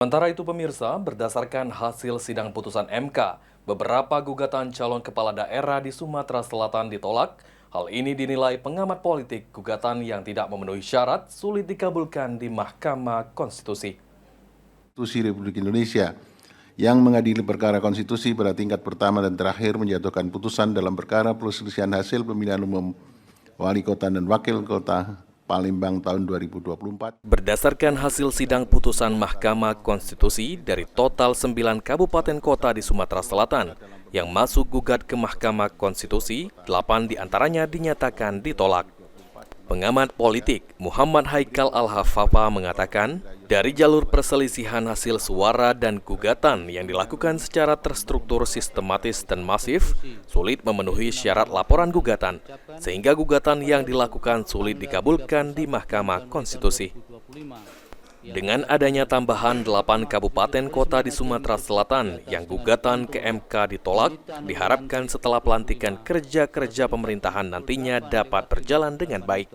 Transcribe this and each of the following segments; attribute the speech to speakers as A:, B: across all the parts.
A: Sementara itu pemirsa, berdasarkan hasil sidang putusan MK, beberapa gugatan calon kepala daerah di Sumatera Selatan ditolak. Hal ini dinilai pengamat politik gugatan yang tidak memenuhi syarat sulit dikabulkan di Mahkamah Konstitusi.
B: Konstitusi Republik Indonesia yang mengadili perkara konstitusi pada tingkat pertama dan terakhir menjatuhkan putusan dalam perkara perselisihan hasil pemilihan umum wali kota dan wakil kota Palembang tahun 2024.
A: Berdasarkan hasil sidang putusan Mahkamah Konstitusi dari total 9 kabupaten kota di Sumatera Selatan yang masuk gugat ke Mahkamah Konstitusi, 8 diantaranya dinyatakan ditolak. Pengamat politik Muhammad Haikal Al-Hafafa mengatakan, dari jalur perselisihan hasil suara dan gugatan yang dilakukan secara terstruktur sistematis dan masif, sulit memenuhi syarat laporan gugatan, sehingga gugatan yang dilakukan sulit dikabulkan di Mahkamah Konstitusi. Dengan adanya tambahan 8 kabupaten kota di Sumatera Selatan yang gugatan ke MK ditolak, diharapkan setelah pelantikan kerja-kerja pemerintahan nantinya dapat berjalan dengan baik.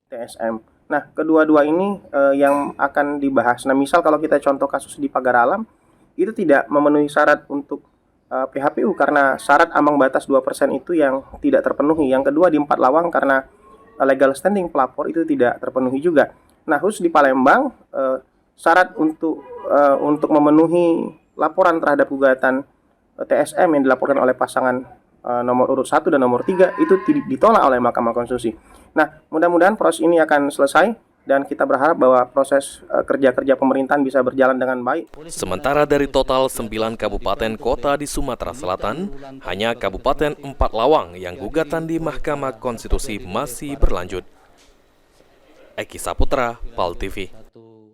C: TSM. Nah, kedua-dua ini yang akan dibahas. Nah, misal kalau kita contoh kasus di Pagar Alam, itu tidak memenuhi syarat untuk PHPU karena syarat ambang batas 2% itu yang tidak terpenuhi. Yang kedua di 4 Lawang karena legal standing pelapor itu tidak terpenuhi juga. Nah, khusus di Palembang, syarat untuk memenuhi laporan terhadap gugatan TSM yang dilaporkan oleh pasangan nomor urut 1 dan nomor 3 itu ditolak oleh Mahkamah Konstitusi. Nah, mudah-mudahan proses ini akan selesai dan kita berharap bahwa proses kerja-kerja pemerintahan bisa berjalan dengan baik.
A: Sementara dari total 9 kabupaten kota di Sumatera Selatan, hanya Kabupaten 4 Lawang yang gugatan di Mahkamah Konstitusi masih berlanjut. Eki Saputra, PAL TV.